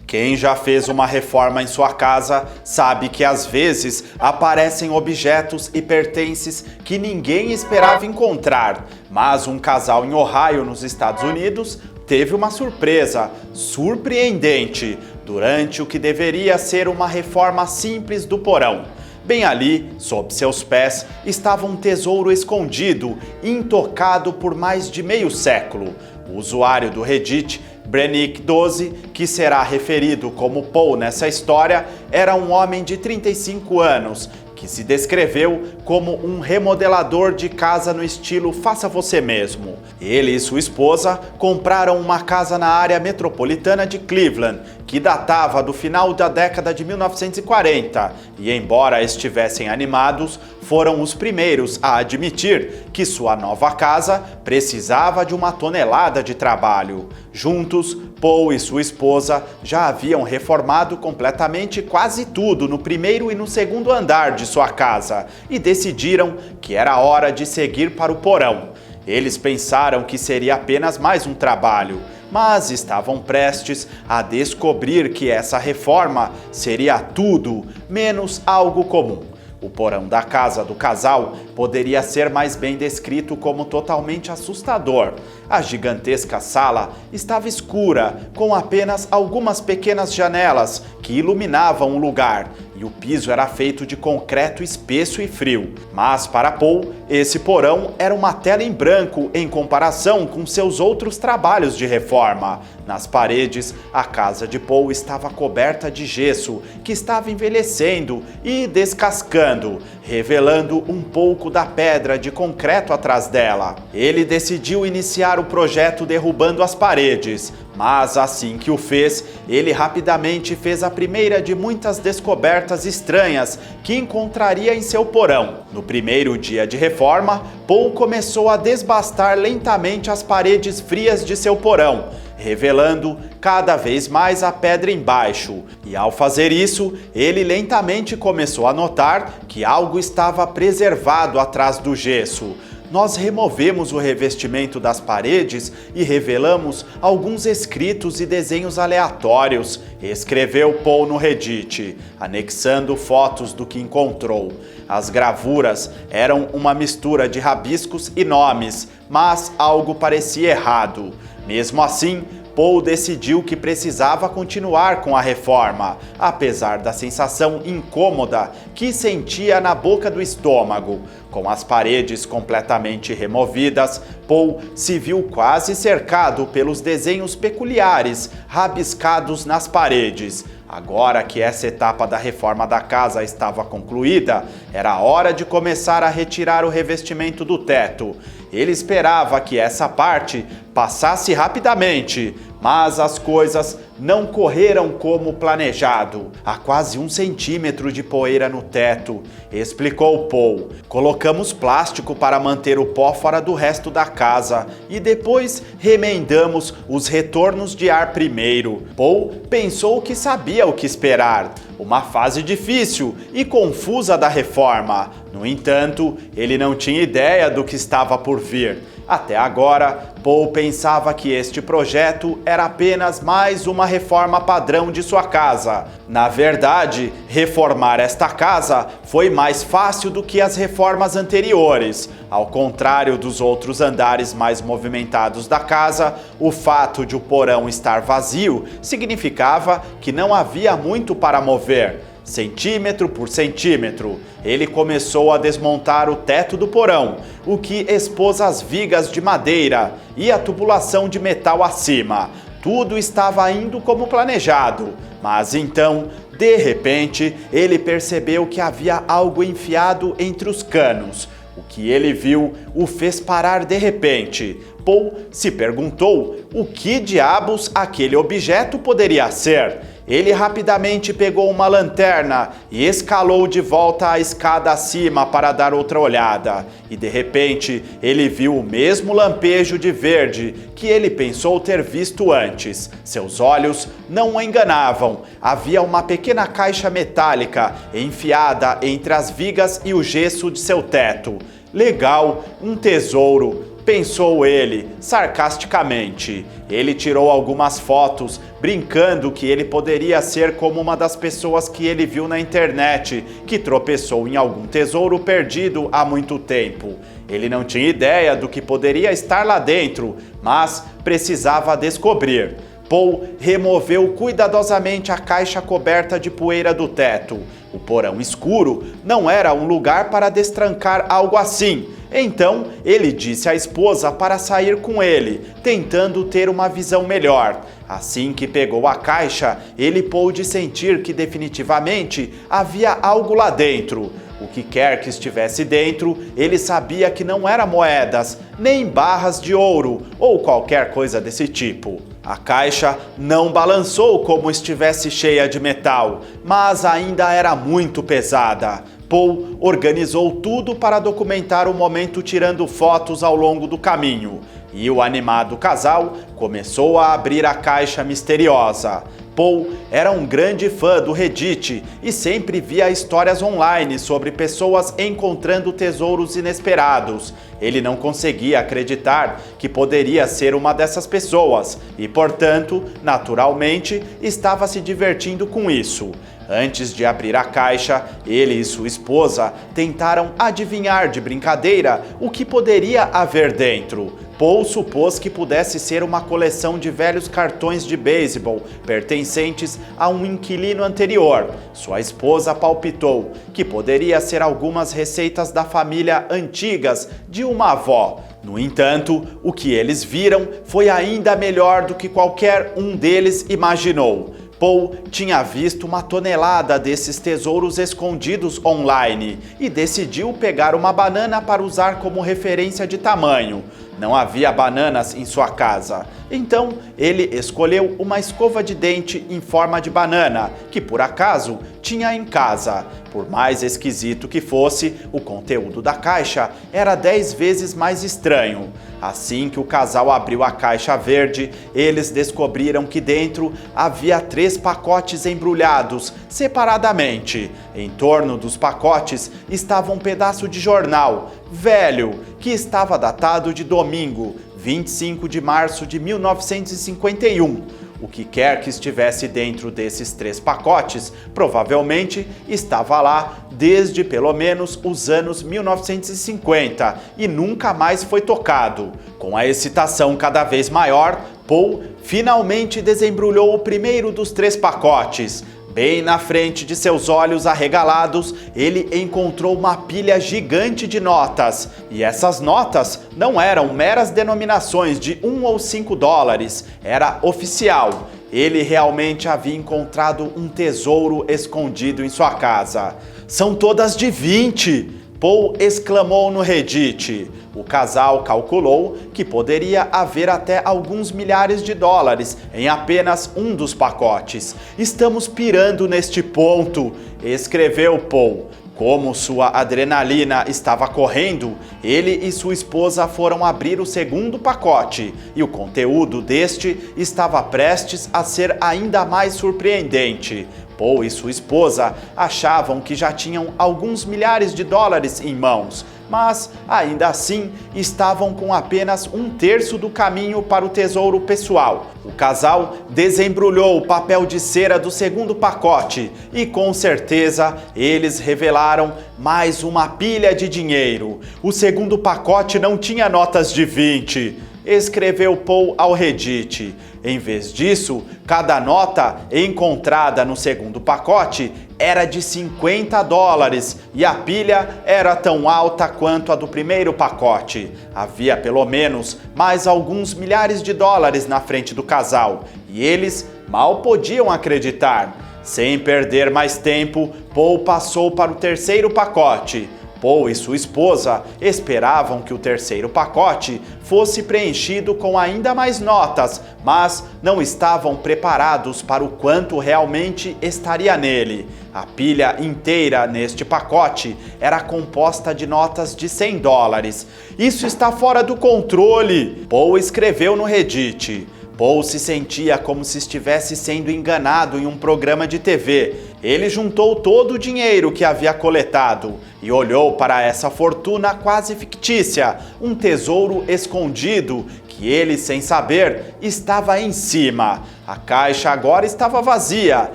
Quem já fez uma reforma em sua casa sabe que às vezes aparecem objetos e pertences que ninguém esperava encontrar. Mas um casal em Ohio, nos Estados Unidos, teve uma surpresa surpreendente durante o que deveria ser uma reforma simples do porão. Bem ali, sob seus pés, estava um tesouro escondido, intocado por mais de meio século. O usuário do Reddit, Brenick12, que será referido como Paul nessa história, era um homem de 35 anos, que se descreveu como um remodelador de casa no estilo faça você mesmo. Ele e sua esposa compraram uma casa na área metropolitana de Cleveland, que datava do final da década de 1940, e embora estivessem animados, foram os primeiros a admitir que sua nova casa precisava de uma tonelada de trabalho. Juntos, Paul e sua esposa já haviam reformado completamente quase tudo no primeiro e no segundo andar de sua casa e decidiram que era hora de seguir para o porão. Eles pensaram que seria apenas mais um trabalho, mas estavam prestes a descobrir que essa reforma seria tudo menos algo comum. O porão da casa do casal poderia ser mais bem descrito como totalmente assustador. A gigantesca sala estava escura, com apenas algumas pequenas janelas que iluminavam o lugar, e o piso era feito de concreto espesso e frio. Mas para Paul, esse porão era uma tela em branco em comparação com seus outros trabalhos de reforma. Nas paredes, a casa de Paul estava coberta de gesso, que estava envelhecendo e descascando, revelando um pouco da pedra de concreto atrás dela. Ele decidiu iniciar o projeto derrubando as paredes, mas assim que o fez, ele rapidamente fez a primeira de muitas descobertas estranhas que encontraria em seu porão. No primeiro dia de reforma, Paul começou a desbastar lentamente as paredes frias de seu porão, revelando cada vez mais a pedra embaixo. E ao fazer isso, ele lentamente começou a notar que algo estava preservado atrás do gesso. Nós removemos o revestimento das paredes e revelamos alguns escritos e desenhos aleatórios, escreveu Paul no Reddit, anexando fotos do que encontrou. As gravuras eram uma mistura de rabiscos e nomes, mas algo parecia errado. Mesmo assim, Paul decidiu que precisava continuar com a reforma, apesar da sensação incômoda que sentia na boca do estômago. Com as paredes completamente removidas, Paul se viu quase cercado pelos desenhos peculiares rabiscados nas paredes. Agora que essa etapa da reforma da casa estava concluída, era hora de começar a retirar o revestimento do teto. Ele esperava que essa parte passasse rapidamente, mas as coisas não correram como planejado. Há quase 1 centímetro de poeira no teto, explicou Paul. Colocamos plástico para manter o pó fora do resto da casa e depois remendamos os retornos de ar primeiro. Paul pensou que sabia o que esperar. Uma fase difícil e confusa da reforma. No entanto, ele não tinha ideia do que estava por vir. Até agora, Paul pensava que este projeto era apenas mais uma reforma padrão de sua casa. Na verdade, reformar esta casa foi mais fácil do que as reformas anteriores. Ao contrário dos outros andares mais movimentados da casa, o fato de o porão estar vazio significava que não havia muito para mover. Centímetro por centímetro, ele começou a desmontar o teto do porão, o que expôs as vigas de madeira e a tubulação de metal acima. Tudo estava indo como planejado, mas então, de repente, ele percebeu que havia algo enfiado entre os canos. O que ele viu o fez parar de repente. Paul se perguntou o que diabos aquele objeto poderia ser. Ele rapidamente pegou uma lanterna e escalou de volta a escada acima para dar outra olhada. E de repente, ele viu o mesmo lampejo de verde que ele pensou ter visto antes. Seus olhos não o enganavam. Havia uma pequena caixa metálica enfiada entre as vigas e o gesso de seu teto. Legal, um tesouro. pensou ele, sarcasticamente. Ele tirou algumas fotos, brincando que ele poderia ser como uma das pessoas que ele viu na internet, que tropeçou em algum tesouro perdido há muito tempo. Ele não tinha ideia do que poderia estar lá dentro, mas precisava descobrir. Paul removeu cuidadosamente a caixa coberta de poeira do teto. O porão escuro não era um lugar para destrancar algo assim. Então, ele disse à esposa para sair com ele, tentando ter uma visão melhor. Assim que pegou a caixa, ele pôde sentir que definitivamente havia algo lá dentro. O que quer que estivesse dentro, ele sabia que não era moedas, nem barras de ouro ou qualquer coisa desse tipo. A caixa não balançou como estivesse cheia de metal, mas ainda era muito pesada. Paul organizou tudo para documentar o momento, tirando fotos ao longo do caminho. E o animado casal começou a abrir a caixa misteriosa. Paul era um grande fã do Reddit e sempre via histórias online sobre pessoas encontrando tesouros inesperados. Ele não conseguia acreditar que poderia ser uma dessas pessoas e, portanto, naturalmente, estava se divertindo com isso. Antes de abrir a caixa, ele e sua esposa tentaram adivinhar de brincadeira o que poderia haver dentro. Paul supôs que pudesse ser uma coleção de velhos cartões de beisebol pertencentes a um inquilino anterior. Sua esposa palpitou que poderia ser algumas receitas da família antigas de uma avó. No entanto, o que eles viram foi ainda melhor do que qualquer um deles imaginou. Paul tinha visto uma tonelada desses tesouros escondidos online e decidiu pegar uma banana para usar como referência de tamanho. Não havia bananas em sua casa, então ele escolheu uma escova de dente em forma de banana, que por acaso tinha em casa. Por mais esquisito que fosse, o conteúdo da caixa era 10 vezes mais estranho. Assim que o casal abriu a caixa verde, eles descobriram que dentro havia 3 pacotes embrulhados separadamente. Em torno dos pacotes estava um pedaço de jornal velho que estava datado de domingo, 25 de março de 1951. O que quer que estivesse dentro desses 3 pacotes provavelmente estava lá desde pelo menos os anos 1950 e nunca mais foi tocado. Com a excitação cada vez maior, Paul finalmente desembrulhou o primeiro dos 3 pacotes. Bem na frente de seus olhos arregalados, ele encontrou uma pilha gigante de notas. E essas notas não eram meras denominações de 1 ou 5 dólares, era oficial. Ele realmente havia encontrado um tesouro escondido em sua casa. São todas de 20! Paul exclamou no Reddit. O casal calculou que poderia haver até alguns milhares de dólares em apenas um dos pacotes. Estamos pirando neste ponto, escreveu Paul. Como sua adrenalina estava correndo, ele e sua esposa foram abrir o segundo pacote e o conteúdo deste estava prestes a ser ainda mais surpreendente. Paul e sua esposa achavam que já tinham alguns milhares de dólares em mãos, mas ainda assim estavam com apenas 1/3 do caminho para o tesouro pessoal. O casal desembrulhou o papel de cera do segundo pacote e com certeza eles revelaram mais uma pilha de dinheiro. O segundo pacote não tinha notas de 20, escreveu Paul ao Reddit. Em vez disso, cada nota encontrada no segundo pacote era de 50 dólares e a pilha era tão alta quanto a do primeiro pacote. Havia pelo menos mais alguns milhares de dólares na frente do casal e eles mal podiam acreditar. Sem perder mais tempo, Paul passou para o terceiro pacote. Paul e sua esposa esperavam que o terceiro pacote fosse preenchido com ainda mais notas, mas não estavam preparados para o quanto realmente estaria nele. A pilha inteira neste pacote era composta de notas de 100 dólares. Isso está fora do controle, Paul escreveu no Reddit. Paul se sentia como se estivesse sendo enganado em um programa de TV. Ele juntou todo o dinheiro que havia coletado e olhou para essa fortuna quase fictícia, um tesouro escondido que ele, sem saber, estava em cima. A caixa agora estava vazia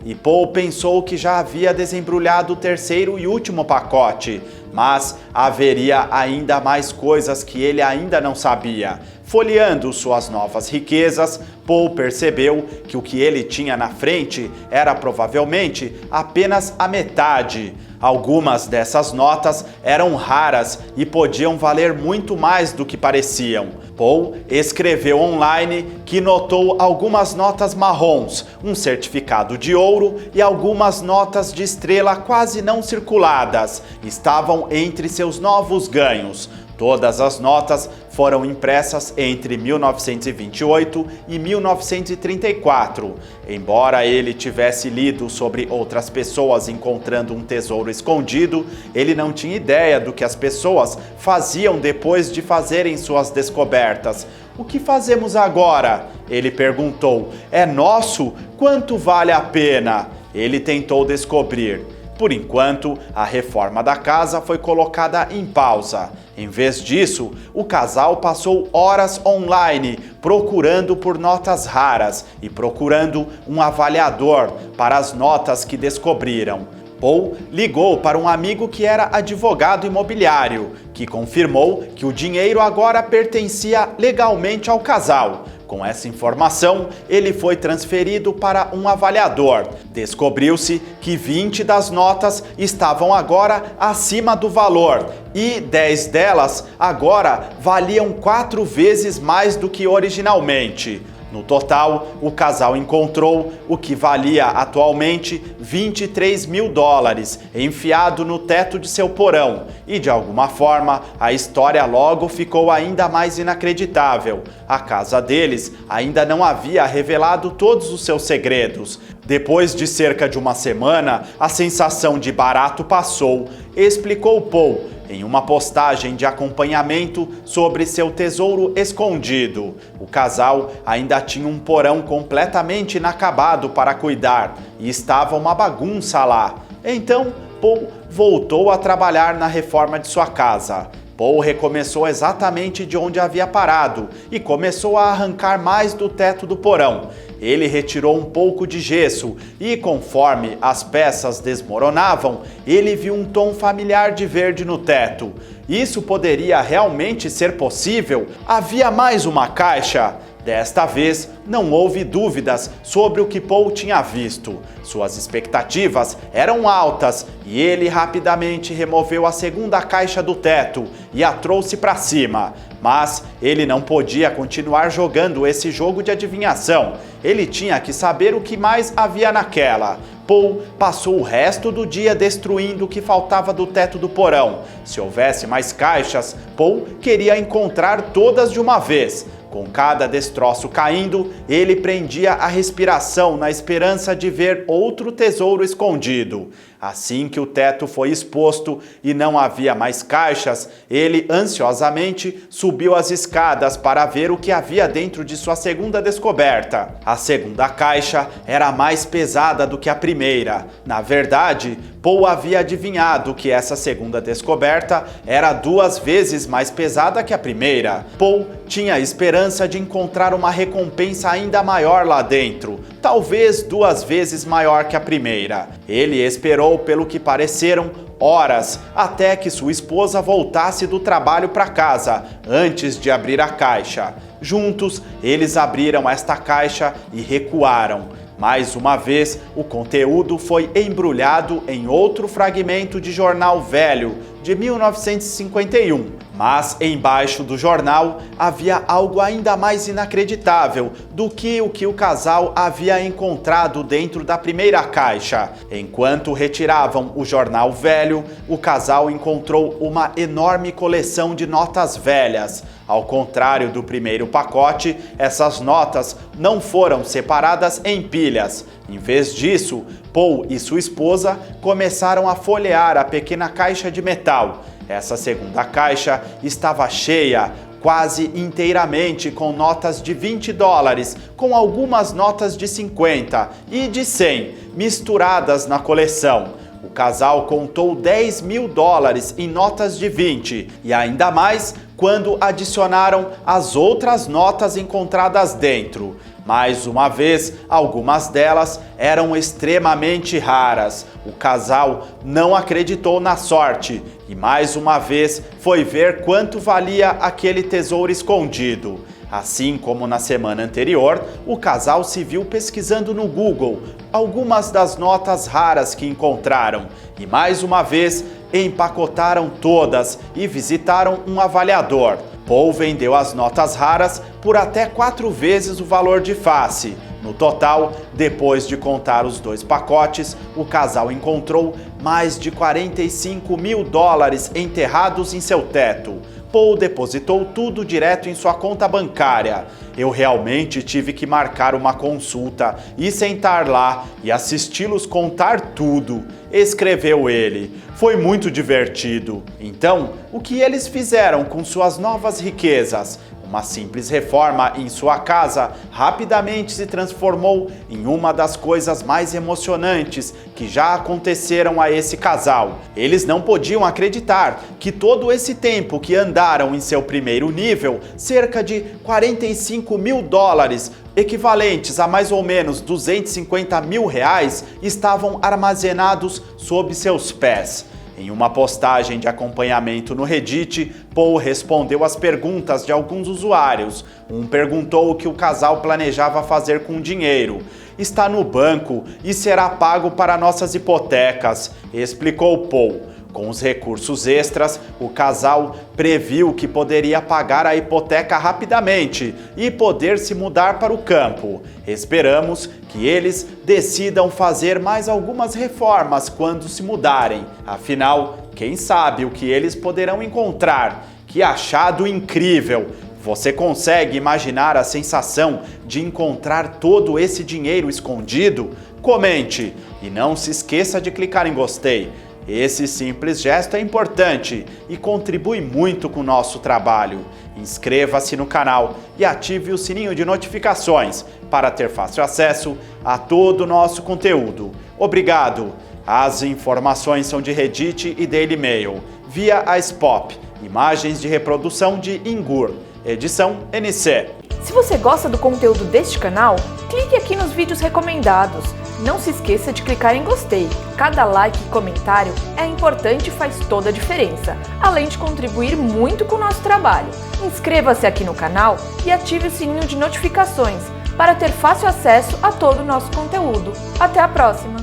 e Paul pensou que já havia desembrulhado o terceiro e último pacote, mas haveria ainda mais coisas que ele ainda não sabia. Folheando suas novas riquezas, Paul percebeu que o que ele tinha na frente era provavelmente apenas a metade. Algumas dessas notas eram raras e podiam valer muito mais do que pareciam. Paul escreveu online que notou algumas notas marrons, um certificado de ouro e algumas notas de estrela quase não circuladas. Estavam entre seus novos ganhos. Todas as notas foram impressas entre 1928 e 1934. Embora ele tivesse lido sobre outras pessoas encontrando um tesouro escondido, ele não tinha ideia do que as pessoas faziam depois de fazerem suas descobertas. "O que fazemos agora?" ele perguntou. "É nosso? Quanto vale a pena?" Ele tentou descobrir. Por enquanto, a reforma da casa foi colocada em pausa. Em vez disso, o casal passou horas online procurando por notas raras e procurando um avaliador para as notas que descobriram. Paul ligou para um amigo que era advogado imobiliário, que confirmou que o dinheiro agora pertencia legalmente ao casal. Com essa informação, ele foi transferido para um avaliador. Descobriu-se que 20 das notas estavam agora acima do valor e 10 delas agora valiam 4 vezes mais do que originalmente. No total, o casal encontrou o que valia atualmente $23 mil, enfiado no teto de seu porão, e de alguma forma a história logo ficou ainda mais inacreditável. A casa deles ainda não havia revelado todos os seus segredos. Depois de cerca de uma semana, a sensação de barato passou, explicou Paul em uma postagem de acompanhamento sobre seu tesouro escondido. O casal ainda tinha um porão completamente inacabado para cuidar e estava uma bagunça lá. Então, Paul voltou a trabalhar na reforma de sua casa. Paul recomeçou exatamente de onde havia parado e começou a arrancar mais do teto do porão. Ele retirou um pouco de gesso e, conforme as peças desmoronavam, ele viu um tom familiar de verde no teto. Isso poderia realmente ser possível? Havia mais uma caixa? Desta vez, não houve dúvidas sobre o que Paul tinha visto. Suas expectativas eram altas e ele rapidamente removeu a segunda caixa do teto e a trouxe para cima. Mas ele não podia continuar jogando esse jogo de adivinhação. Ele tinha que saber o que mais havia naquela. Paul passou o resto do dia destruindo o que faltava do teto do porão. Se houvesse mais caixas, Paul queria encontrar todas de uma vez. Com cada destroço caindo, ele prendia a respiração na esperança de ver outro tesouro escondido. Assim que o teto foi exposto e não havia mais caixas, ele ansiosamente subiu as escadas para ver o que havia dentro de sua segunda descoberta. A segunda caixa era mais pesada do que a primeira. Na verdade, Paul havia adivinhado que essa segunda descoberta era 2 vezes mais pesada que a primeira. Paul tinha esperança de encontrar uma recompensa ainda maior lá dentro, talvez 2 vezes maior que a primeira. Ele esperou pelo que pareceram horas até que sua esposa voltasse do trabalho para casa, antes de abrir a caixa. Juntos, eles abriram esta caixa e recuaram. Mais uma vez, o conteúdo foi embrulhado em outro fragmento de jornal velho, de 1951. Mas embaixo do jornal havia algo ainda mais inacreditável do que o casal havia encontrado dentro da primeira caixa. Enquanto retiravam o jornal velho, o casal encontrou uma enorme coleção de notas velhas. Ao contrário do primeiro pacote, essas notas não foram separadas em pilhas. Em vez disso, Paul e sua esposa começaram a folhear a pequena caixa de metal. Essa segunda caixa estava cheia quase inteiramente com notas de $20, com algumas notas de 50 e de 100 misturadas na coleção. O casal contou $10 mil em notas de 20 e ainda mais quando adicionaram as outras notas encontradas dentro. Mais uma vez, algumas delas eram extremamente raras. O casal não acreditou na sorte e mais uma vez foi ver quanto valia aquele tesouro escondido. Assim como na semana anterior, o casal se viu pesquisando no Google algumas das notas raras que encontraram e mais uma vez empacotaram todas e visitaram um avaliador. Paul vendeu as notas raras por até 4 vezes o valor de face. No total, depois de contar os 2 pacotes, o casal encontrou mais de $45 mil enterrados em seu teto. Paul depositou tudo direto em sua conta bancária. Eu realmente tive que marcar uma consulta e sentar lá e assisti-los contar tudo, escreveu ele. Foi muito divertido. Então, o que eles fizeram com suas novas riquezas? Uma simples reforma em sua casa rapidamente se transformou em uma das coisas mais emocionantes que já aconteceram a esse casal. Eles não podiam acreditar que todo esse tempo que andaram em seu primeiro nível, cerca de $45 mil, equivalentes a mais ou menos R$250 mil, estavam armazenados sob seus pés. Em uma postagem de acompanhamento no Reddit, Paul respondeu às perguntas de alguns usuários. Um perguntou o que o casal planejava fazer com o dinheiro. Está no banco e será pago para nossas hipotecas, explicou Paul. Com os recursos extras, o casal previu que poderia pagar a hipoteca rapidamente e poder se mudar para o campo. Esperamos que eles decidam fazer mais algumas reformas quando se mudarem. Afinal, quem sabe o que eles poderão encontrar? Que achado incrível! Você consegue imaginar a sensação de encontrar todo esse dinheiro escondido? Comente e não se esqueça de clicar em gostei. Esse simples gesto é importante e contribui muito com o nosso trabalho. Inscreva-se no canal e ative o sininho de notificações para ter fácil acesso a todo o nosso conteúdo. Obrigado! As informações são de Reddit e Daily Mail, via a Spop, imagens de reprodução de Ingur, edição NC. Se você gosta do conteúdo deste canal, clique aqui nos vídeos recomendados. Não se esqueça de clicar em gostei. Cada like e comentário é importante e faz toda a diferença, além de contribuir muito com o nosso trabalho. Inscreva-se aqui no canal e ative o sininho de notificações para ter fácil acesso a todo o nosso conteúdo. Até a próxima!